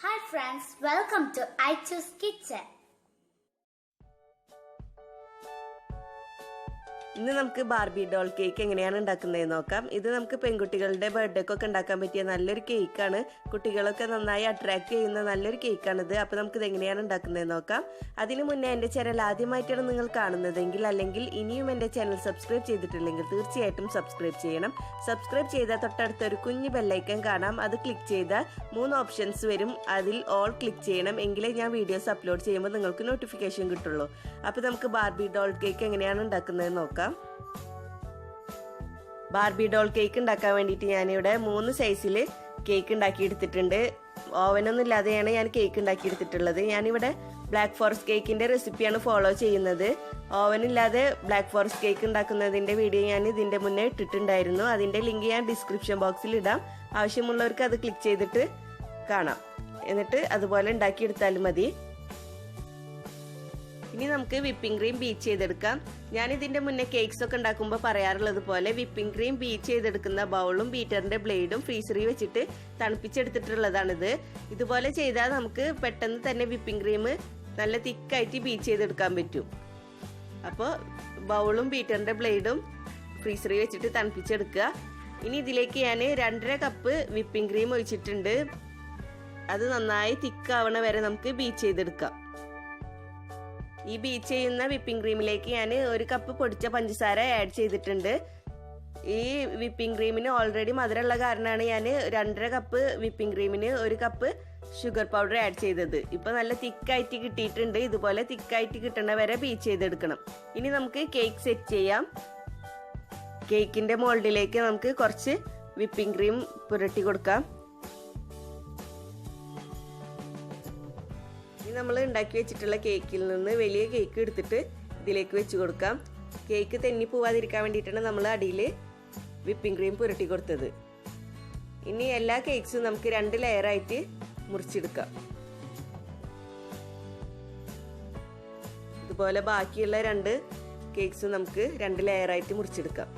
Hi friends, welcome to I Choose Kitchen. ഇന്ന് നമുക്ക് Barbie doll cake എങ്ങനെയാണ് ഉണ്ടാക്കുന്നതെന്ന് നോക്കാം. ഇത് നമുക്ക് പെൺകുട്ടികളുടെ ബർത്ത്ഡേക്കൊക്കെ ഉണ്ടാക്കാൻ പറ്റിയ നല്ലൊരു കേക്കാണ്. കുട്ടികളൊക്കെ നന്നായി അട്രാക്ട് ചെയ്യുന്ന നല്ലൊരു കേക്കാണിത്. അപ്പോൾ നമുക്കിത് എങ്ങനെയാണ് ഉണ്ടാക്കുന്നതെന്ന് നോക്കാം. അതിനു മുന്നേ എൻ്റെ ചാനൽ ആദ്യമായിട്ടാണ് നിങ്ങൾ കാണുന്നതെങ്കിൽ അല്ലെങ്കിൽ ഇനിയും എൻ്റെ ചാനൽ സബ്സ്ക്രൈബ് ചെയ്തിട്ടില്ലെങ്കിൽ തീർച്ചയായിട്ടും സബ്സ്ക്രൈബ് ചെയ്യണം. സബ്സ്ക്രൈബ് ചെയ്താൽ തൊട്ടടുത്തൊരു കുഞ്ഞു ബെല്ലൈക്കൺ കാണാം. അത് ക്ലിക്ക് ചെയ്താൽ 3 ഓപ്ഷൻസ് വരും. അതിൽ ഓൾ ക്ലിക്ക് ചെയ്യണം. എങ്കിലേ ഞാൻ വീഡിയോസ് അപ്ലോഡ് ചെയ്യുമ്പോൾ നിങ്ങൾക്ക് നോട്ടിഫിക്കേഷൻ കിട്ടുള്ളൂ. അപ്പോൾ നമുക്ക് ബാർബി ഡോൾ കേക്ക് എങ്ങനെയാണ് ഉണ്ടാക്കുന്നതെന്ന് നോക്കാം. ബാർബി ഡോൾ കേക്ക് ഉണ്ടാക്കാൻ വേണ്ടിയിട്ട് ഞാനിവിടെ 3 സൈസിൽ കേക്ക് ഉണ്ടാക്കി എടുത്തിട്ടുണ്ട്. ഓവനൊന്നും ഇല്ലാതെയാണ് ഞാൻ കേക്ക് ഉണ്ടാക്കി എടുത്തിട്ടുള്ളത്. ഞാനിവിടെ ബ്ലാക്ക് ഫോറസ്റ്റ് കേക്കിന്റെ റെസിപ്പിയാണ് ഫോളോ ചെയ്യുന്നത്. ഓവനില്ലാതെ ബ്ലാക്ക് ഫോറസ്റ്റ് കേക്ക് ഉണ്ടാക്കുന്നതിന്റെ വീഡിയോ ഞാൻ ഇതിന്റെ മുന്നേ ഇട്ടിട്ടുണ്ടായിരുന്നു. അതിന്റെ ലിങ്ക് ഞാൻ ഡിസ്ക്രിപ്ഷൻ ബോക്സിൽ ഇടാം. ആവശ്യമുള്ളവർക്ക് അത് ക്ലിക്ക് ചെയ്തിട്ട് കാണാം. എന്നിട്ട് അതുപോലെ ഉണ്ടാക്കിയെടുത്താലും മതി. ഇനി നമുക്ക് വിപ്പിംഗ് ക്രീം ബീറ്റ് ചെയ്തെടുക്കാം. ഞാൻ ഇതിന്റെ മുന്നേ കേക്ക്സ് ഒക്കെ ഉണ്ടാക്കുമ്പോൾ പറയാറുള്ളത് പോലെ വിപ്പിംഗ് ക്രീം ബീറ്റ് ചെയ്തെടുക്കുന്ന ബൗളും ബീറ്ററിന്റെ ബ്ലേഡും ഫ്രീസറിൽ വെച്ചിട്ട് തണുപ്പിച്ചെടുത്തിട്ടുള്ളതാണിത്. ഇതുപോലെ ചെയ്താൽ നമുക്ക് പെട്ടെന്ന് തന്നെ വിപ്പിംഗ് ക്രീം നല്ല തിക്കായിട്ട് ബീറ്റ് ചെയ്തെടുക്കാൻ പറ്റും. അപ്പോൾ ബൗളും ബീറ്ററിന്റെ ബ്ലേഡും ഫ്രീസറിൽ വെച്ചിട്ട് തണുപ്പിച്ചെടുക്കുക. ഇനി ഇതിലേക്ക് ഞാൻ 2.5 കപ്പ് വിപ്പിംഗ് ക്രീം ഒഴിച്ചിട്ടുണ്ട്. അത് നന്നായി തിക്കാവണ വരെ നമുക്ക് ബീറ്റ് ചെയ്തെടുക്കാം. ഈ ബീറ്റ് ചെയ്യുന്ന വിപ്പിംഗ് ക്രീമിലേക്ക് ഞാൻ 1 കപ്പ് പൊടിച്ച പഞ്ചസാര ആഡ് ചെയ്തിട്ടുണ്ട്. ഈ വിപ്പിംഗ് ക്രീമിന് ഓൾറെഡി മധുരമുള്ള കാരണമാണ് ഞാൻ 2.5 കപ്പ് വിപ്പിംഗ് ക്രീമിന് 1 കപ്പ് ഷുഗർ പൗഡർ ആഡ് ചെയ്തത്. ഇപ്പൊ നല്ല തിക്കായിട്ട് കിട്ടിയിട്ടുണ്ട്. ഇതുപോലെ തിക്കായിട്ട് കിട്ടണ വരെ ബീറ്റ് ചെയ്തെടുക്കണം. ഇനി നമുക്ക് കേക്ക് സെറ്റ് ചെയ്യാം. കേക്കിന്റെ മോൾഡിലേക്ക് നമുക്ക് കുറച്ച് വിപ്പിംഗ് ക്രീം പുരട്ടി കൊടുക്കാം. നമ്മൾ ഉണ്ടാക്കി വെച്ചിട്ടുള്ള കേക്കിൽ നിന്ന് വലിയ കേക്ക് എടുത്തിട്ട് ഇതിലേക്ക് വെച്ച് കൊടുക്കാം. കേക്ക് തെന്നി പോവാതിരിക്കാൻ വേണ്ടിയിട്ടാണ് നമ്മൾ അടിയിൽ വിപ്പിംഗ് ക്രീം പുരട്ടി കൊടുത്തത്. ഇനി എല്ലാ കേക്ക്സും നമുക്ക് 2 ലെയറായിട്ട് മുറിച്ചെടുക്കാം. ഇതുപോലെ ബാക്കിയുള്ള 2 കേക്ക്സും നമുക്ക് 2 ലെയറായിട്ട് മുറിച്ചെടുക്കാം.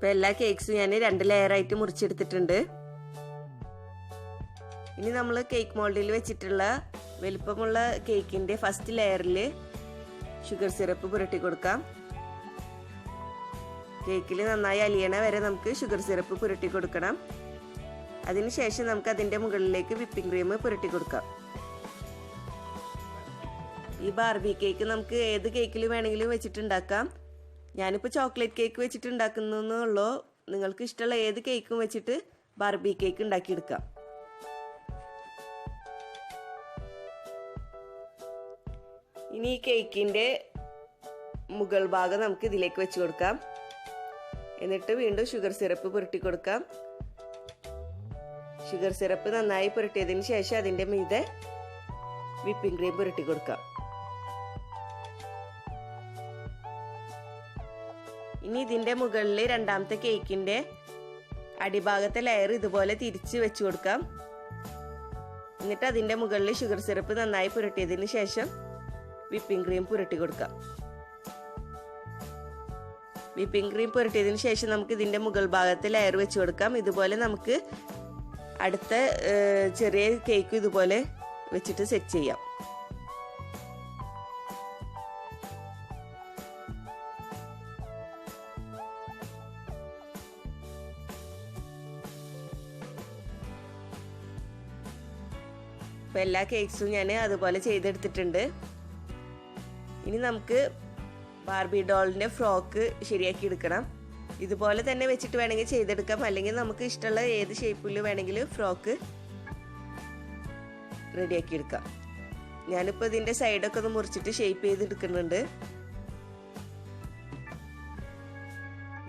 ഇപ്പൊ എല്ലാ കേക്ക്സും ഞാൻ 2 ലെയറായിട്ട് മുറിച്ചെടുത്തിട്ടുണ്ട്. ഇനി നമ്മൾ കേക്ക് മോൾഡിൽ വെച്ചിട്ടുള്ള വലിപ്പമുള്ള കേക്കിന്റെ ഫസ്റ്റ് ലെയറിൽ ഷുഗർ സിറപ്പ് പുരട്ടി കൊടുക്കാം. കേക്കിൽ നന്നായി അലിയണ വരെ നമുക്ക് ഷുഗർ സിറപ്പ് പുരട്ടി കൊടുക്കണം. അതിനുശേഷം നമുക്ക് അതിന്റെ മുകളിലേക്ക് വിപ്പിംഗ് ക്രീം പുരട്ടി കൊടുക്കാം. ഈ ബാർബി കേക്ക് നമുക്ക് ഏത് കേക്കിൽ വേണമെങ്കിലും വെച്ചിട്ടുണ്ടാക്കാം. ഞാനിപ്പോൾ ചോക്ലേറ്റ് കേക്ക് വെച്ചിട്ട് ഉണ്ടാക്കുന്നുള്ളൂ. നിങ്ങൾക്ക് ഇഷ്ടമുള്ള ഏത് കേക്കും വെച്ചിട്ട് ബാർബി കേക്ക് ഉണ്ടാക്കിയെടുക്കാം. ഇനി ഈ കേക്കിന്റെ മുകൾ ഭാഗം നമുക്ക് ഇതിലേക്ക് വെച്ച് കൊടുക്കാം. എന്നിട്ട് വീണ്ടും ഷുഗർ സിറപ്പ് പുരട്ടി കൊടുക്കാം. ഷുഗർ സിറപ്പ് നന്നായി പുരട്ടിയതിന് ശേഷം അതിന്റെ മീതെ വിപ്പിംഗ് ക്രീം പുരട്ടി കൊടുക്കാം. ഇനി ഇതിന്റെ മുകളിൽ രണ്ടാമത്തെ കേക്കിന്റെ അടിഭാഗത്തെ ലെയർ ഇതുപോലെ തിരിച്ച് വെച്ച് കൊടുക്കാം. എന്നിട്ട് അതിന്റെ മുകളിൽ ഷുഗർ സിറപ്പ് നന്നായി പുരട്ടിയതിന് ശേഷം വിപ്പിംഗ് ക്രീം പുരട്ടി കൊടുക്കാം. വിപ്പിംഗ് ക്രീം പുരട്ടിയതിന് ശേഷം നമുക്ക് ഇതിന്റെ മുകൾ ഭാഗത്തെ ലെയർ വെച്ച് കൊടുക്കാം. ഇതുപോലെ നമുക്ക് അടുത്ത ചെറിയ കേക്ക് ഇതുപോലെ വെച്ചിട്ട് സെറ്റ് ചെയ്യാം. ഇപ്പൊ എല്ലാ കേക്ക്സും ഞാൻ അതുപോലെ ചെയ്തെടുത്തിട്ടുണ്ട്. ഇനി നമുക്ക് ബാർബി ഡോളിന്റെ ഫ്രോക്ക് ശരിയാക്കി എടുക്കണം. ഇതുപോലെ തന്നെ വെച്ചിട്ട് വേണമെങ്കിൽ ചെയ്തെടുക്കാം. അല്ലെങ്കിൽ നമുക്ക് ഇഷ്ടമുള്ള ഏത് ഷേപ്പിൽ വേണമെങ്കിലും ഫ്രോക്ക് റെഡിയാക്കി എടുക്കാം. ഞാനിപ്പോൾ ഇതിന്റെ സൈഡൊക്കെ ഒന്ന് മുറിച്ചിട്ട് ഷേപ്പ് ചെയ്തെടുക്കുന്നുണ്ട്.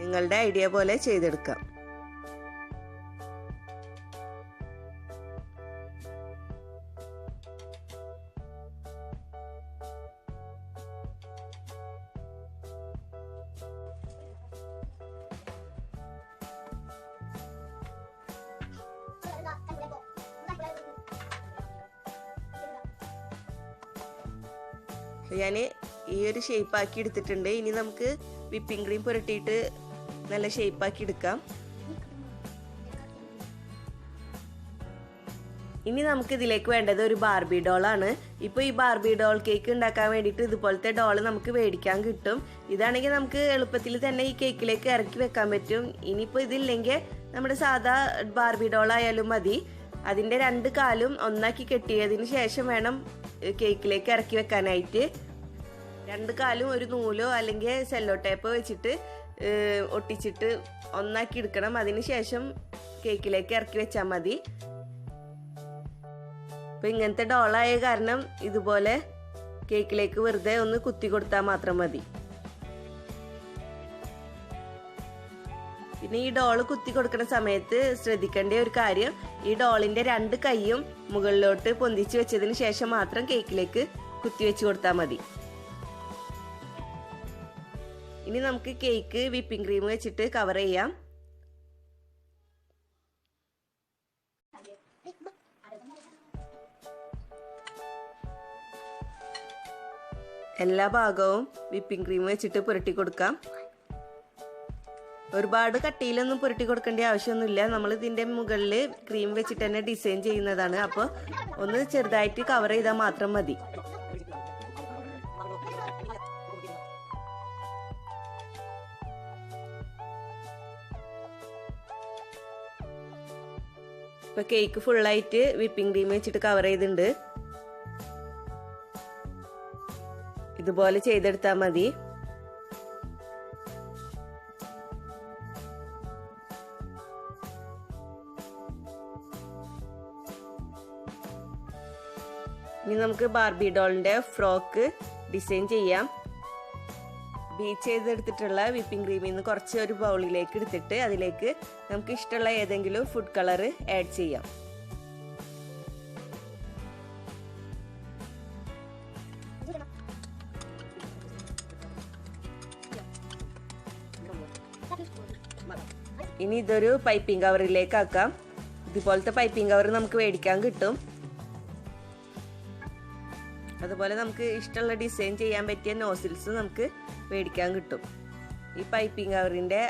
നിങ്ങളുടെ ഐഡിയ പോലെ ചെയ്തെടുക്കാം. ഞാൻ ഈ ഒരു ഷേപ്പ് ആക്കി എടുത്തിട്ടുണ്ട്. ഇനി നമുക്ക് വിപ്പിംഗ് ക്രീം പുരട്ടിയിട്ട് നല്ല ഷേപ്പ് ആക്കി എടുക്കാം. ഇനി നമുക്ക് ഇതിലേക്ക് വേണ്ടത് ഒരു ബാർബി ഡോളാണ്. ഇപ്പോൾ ഈ ബാർബി ഡോൾ കേക്ക് ഉണ്ടാക്കാൻ വേണ്ടിയിട്ട് ഇതുപോലത്തെ ഡോള് നമുക്ക് മേടിക്കാൻ കിട്ടും. ഇതാണെങ്കിൽ നമുക്ക് എളുപ്പത്തിൽ തന്നെ ഈ കേക്കിലേക്ക് ഇറക്കി വെക്കാൻ പറ്റും. ഇനിയിപ്പോൾ ഇതില്ലെങ്കിൽ നമ്മുടെ സാധാ ബാർബി ഡോളായാലും മതി. അതിൻ്റെ 2 കാലും ഒന്നാക്കി കെട്ടിയതിന് ശേഷം വേണം കേക്കിലേക്ക് ഇറക്കി വെക്കാനായിട്ട്. 2 കാലും ഒരു നൂലോ അല്ലെങ്കിൽ സെല്ലോ ടേപ്പോ വെച്ചിട്ട് ഒട്ടിച്ചിട്ട് ഒന്നാക്കി എടുക്കണം. അതിന് ശേഷം കേക്കിലേക്ക് ഇറക്കി വെച്ചാൽ മതി. അപ്പോൾ ഇങ്ങനത്തെ ഡോളായ കാരണം ഇതുപോലെ കേക്കിലേക്ക് വെറുതെ ഒന്ന് കുത്തി കൊടുത്താൽ മാത്രം മതി. പിന്നെ ഈ ഡോള് കുത്തി കൊടുക്കുന്ന സമയത്ത് ശ്രദ്ധിക്കേണ്ട ഒരു കാര്യം, ഈ ഡോളിന്റെ 2 കൈയും മുകളിലോട്ട് പൊന്തിച്ച് വെച്ചതിന് ശേഷം മാത്രം കേക്കിലേക്ക് കുത്തി വെച്ച് കൊടുത്താൽ മതി. ഇനി നമുക്ക് കേക്ക് വിപ്പിംഗ് ക്രീം വെച്ചിട്ട് കവർ ചെയ്യാം. എല്ലാ ഭാഗവും വിപ്പിംഗ് ക്രീം വെച്ചിട്ട് പുരട്ടി കൊടുക്കാം. ഒരുപാട് കട്ടിയിലൊന്നും പുരട്ടി കൊടുക്കേണ്ട ആവശ്യമൊന്നുമില്ല. നമ്മൾ ഇതിൻ്റെ മുകളിൽ ക്രീം വെച്ചിട്ട് തന്നെ ഡിസൈൻ ചെയ്യുന്നതാണ്. അപ്പോൾ ഒന്ന് ചെറുതായിട്ട് കവർ ചെയ്താൽ മാത്രം മതി. ഇപ്പോൾ കേക്ക് ഫുള്ളായിട്ട് വിപ്പിംഗ് ക്രീം വെച്ചിട്ട് കവർ ചെയ്തിട്ടുണ്ട്. ഇതുപോലെ ചെയ്തെടുത്താൽ മതി. ഇനി നമുക്ക് ബാർബി ഡോളിന്റെ ഫ്രോക്ക് ഡിസൈൻ ചെയ്യാം. ബീറ്റ് ചെയ്തെടുത്തിട്ടുള്ള വിപ്പിംഗ് ക്രീമിൽ നിന്ന് കുറച്ച് ഒരു ബൗളിലേക്ക് എടുത്തിട്ട് അതിലേക്ക് നമുക്ക് ഇഷ്ടമുള്ള ഏതെങ്കിലും ഫുഡ് കളർ ആഡ് ചെയ്യാം. ഇനി ഇതൊരു പൈപ്പിംഗ് കവറിലേക്ക് ആക്കാം. ഇതുപോലത്തെ പൈപ്പിംഗ് കവർ നമുക്ക് മേടിക്കാൻ കിട്ടും. അതുപോലെ നമുക്ക് ഇഷ്ടമുള്ള ഡിസൈൻ ചെയ്യാൻ പറ്റിയ നോസിൽസ് നമുക്ക് മേടിക്കാൻ കിട്ടും. ഈ പൈപ്പിംഗ് കവറിൻ്റെ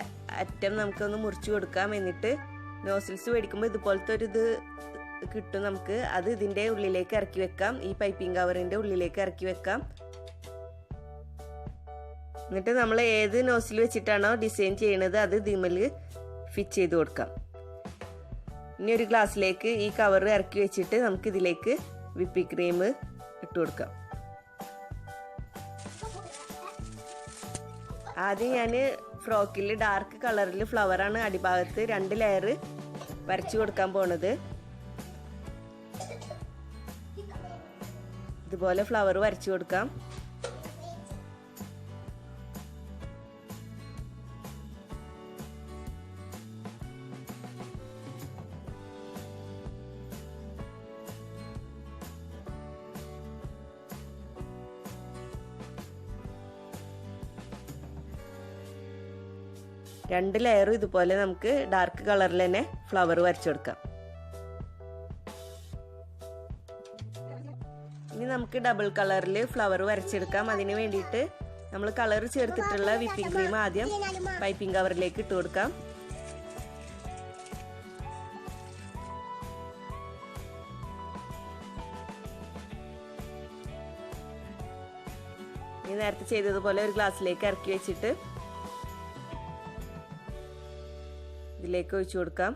അറ്റം നമുക്കൊന്ന് മുറിച്ചു കൊടുക്കാം. എന്നിട്ട് നോസിൽസ് മേടിക്കുമ്പോൾ ഇതുപോലത്തെ ഒരു ഇത് കിട്ടും നമുക്ക്. അത് ഇതിൻ്റെ ഉള്ളിലേക്ക് ഇറക്കി വെക്കാം. ഈ പൈപ്പിംഗ് കവറിൻ്റെ ഉള്ളിലേക്ക് ഇറക്കി വെക്കാം. എന്നിട്ട് നമ്മൾ ഏത് നോസിൽ വെച്ചിട്ടാണോ ഡിസൈൻ ചെയ്യണത് അത് ഇതിമേൽ ഫിറ്റ് ചെയ്ത് കൊടുക്കാം. ഇനി ഒരു ഗ്ലാസ്സിലേക്ക് ഈ കവർ ഇറക്കി വെച്ചിട്ട് നമുക്ക് ഇതിലേക്ക് വിപ്പിംഗ് ക്രീം ഇട്ട് കൊടുക്കാം. ആദ്യം ഞാൻ ഫ്രോക്കിൽ ഡാർക്ക് കളറിൽ ഫ്ലവറാണ് അടിഭാഗത്ത് 2 ലെയർ വരച്ചു കൊടുക്കാൻ പോണത്. ഇതുപോലെ ഫ്ലവർ വരച്ചു കൊടുക്കാം. രണ്ട് ലെയറും ഇതുപോലെ നമുക്ക് ഡാർക്ക് കളറിൽ തന്നെ ഫ്ലവർ വരച്ചു കൊടുക്കാം. ഇനി നമുക്ക് ഡബിൾ കളറിൽ ഫ്ലവർ വരച്ചെടുക്കാം. അതിന് വേണ്ടിയിട്ട് നമ്മൾ കളർ ചേർത്തിട്ടുള്ള വിപ്പിംഗ് ക്രീം ആദ്യം പൈപ്പിംഗ് കവറിലേക്ക് ഇട്ട് കൊടുക്കാം. ഇനി നേരത്തെ ചെയ്തതുപോലെ ഒരു ഗ്ലാസ്സിലേക്ക് ഇറക്കി വെച്ചിട്ട് ഇതിലേക്ക് ഒഴിച്ചു കൊടുക്കാം.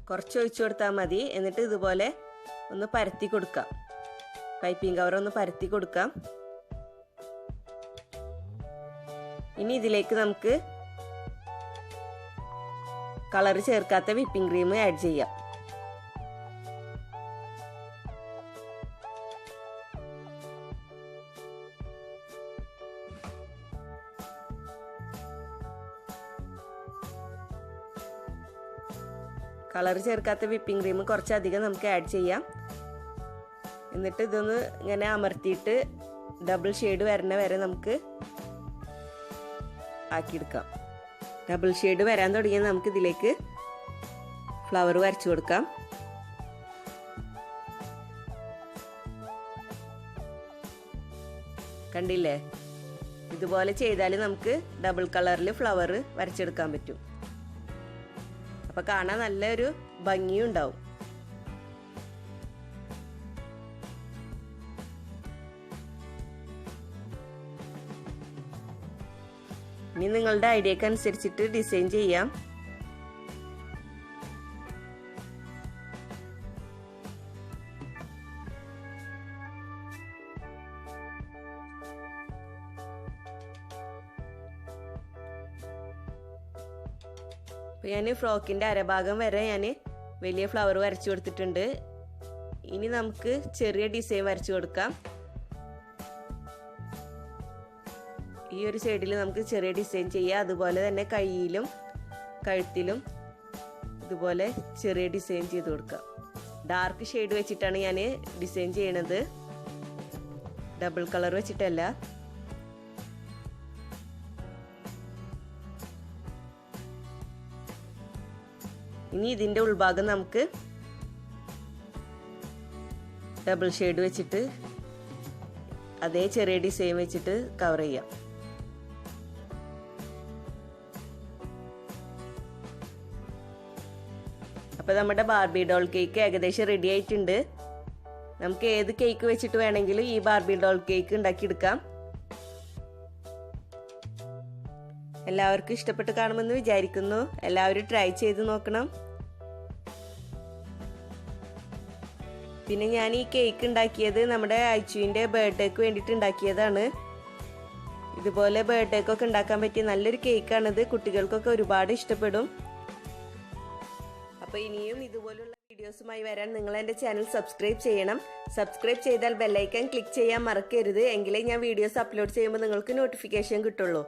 കുറച്ച് ഒഴിച്ചു കൊടുത്താൽ മതി. എന്നിട്ട് ഇതുപോലെ ഒന്ന് പരത്തി കൊടുക്കാം. പൈപ്പിംഗ് കവർ ഒന്ന് പരത്തി കൊടുക്കാം. ഇനി ഇതിലേക്ക് നമുക്ക് കളർ ചേർക്കാത്ത വിപ്പിംഗ് ക്രീം ആഡ് ചെയ്യാം. കളർ ചേർക്കാത്ത വിപ്പിംഗ് ക്രീം കുറച്ചധികം നമുക്ക് ആഡ് ചെയ്യാം. എന്നിട്ട് ഇതൊന്ന് ഇങ്ങനെ അമർത്തിയിട്ട് ഡബിൾ ഷെയ്ഡ് വരണ വരെ നമുക്ക് ആക്കിയെടുക്കാം. ഡബിൾ ഷെയ്ഡ് വരാൻ തുടങ്ങിയാൽ നമുക്ക് ഇതിലേക്ക് ഫ്ലവർ വരച്ചു കൊടുക്കാം. കണ്ടില്ലേ, ഇതുപോലെ ചെയ്താൽ നമുക്ക് ഡബിൾ കളറിൽ ഫ്ലവർ വരച്ചെടുക്കാൻ പറ്റും. അപ്പൊ കാണാൻ നല്ലൊരു ഭംഗിയും ഉണ്ടാവും. ഇനി നിങ്ങളുടെ ഐഡിയക്ക് അനുസരിച്ചിട്ട് ഡിസൈൻ ചെയ്യാം. അപ്പോൾ ഞാൻ ഫ്രോക്കിൻ്റെ അരഭാഗം വരെ ഞാൻ വലിയ ഫ്ലവർ വരച്ചു കൊടുത്തിട്ടുണ്ട്. ഇനി നമുക്ക് ചെറിയ ഡിസൈൻ വരച്ചു കൊടുക്കാം. ഈ ഒരു സൈഡിൽ നമുക്ക് ചെറിയ ഡിസൈൻ ചെയ്യാം. അതുപോലെ തന്നെ കയ്യിലും കഴുത്തിലും ഇതുപോലെ ചെറിയ ഡിസൈൻ ചെയ്ത് കൊടുക്കാം. ഡാർക്ക് ഷെയ്ഡ് വെച്ചിട്ടാണ് ഞാൻ ഡിസൈൻ ചെയ്യണത്, ഡബിൾ കളർ വെച്ചിട്ടല്ല. ഇനി ഇതിൻ്റെ ഉൾഭാഗം നമുക്ക് ഡബിൾ ഷെയ്ഡ് വെച്ചിട്ട് അതേ ചെറിയ ഡിസൈൻ വെച്ചിട്ട് കവർ ചെയ്യാം. അപ്പോൾ നമ്മുടെ ബാർബി ഡോൾ കേക്ക് ഏകദേശം റെഡി ആയിട്ടുണ്ട്. നമുക്ക് ഏത് കേക്ക് വെച്ചിട്ട് വേണമെങ്കിലും ഈ ബാർബി ഡോൾ കേക്ക് ഉണ്ടാക്കിയെടുക്കാം. എല്ലാവർക്കും ഇഷ്ടപ്പെട്ട് കാണുമെന്ന് വിചാരിക്കുന്നു. എല്ലാവരും ട്രൈ ചെയ്ത് നോക്കണം. പിന്നെ ഞാൻ ഈ കേക്ക് ഉണ്ടാക്കിയത് നമ്മുടെ അയച്ചുവിൻ്റെ ബർത്ത്ഡേക്ക് വേണ്ടിയിട്ട് ഉണ്ടാക്കിയതാണ്. ഇതുപോലെ ബർത്ത്ഡേക്കൊക്കെ ഉണ്ടാക്കാൻ പറ്റിയ നല്ലൊരു കേക്കാണിത്. കുട്ടികൾക്കൊക്കെ ഒരുപാട് ഇഷ്ടപ്പെടും. അപ്പോൾ ഇനിയും ഇതുപോലുള്ള വീഡിയോസുമായി വരാൻ നിങ്ങൾ എൻ്റെ ചാനൽ സബ്സ്ക്രൈബ് ചെയ്യണം. സബ്സ്ക്രൈബ് ചെയ്താൽ ബെല്ലൈക്കൺ ക്ലിക്ക് ചെയ്യാൻ മറക്കരുത്. എങ്കിലേ ഞാൻ വീഡിയോസ് അപ്ലോഡ് ചെയ്യുമ്പോൾ നിങ്ങൾക്ക് നോട്ടിഫിക്കേഷൻ കിട്ടുള്ളൂ.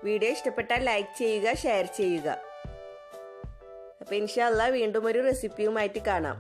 വീഡിയോ ഇഷ്ടപ്പെട്ടാൽ ലൈക്ക് ചെയ്യുക, ഷെയർ ചെയ്യുക. അപ്പോൾ ഇൻഷാ അല്ലാഹ് വീണ്ടും ഒരു റെസിപ്പിയുമായിട്ട് കാണാം.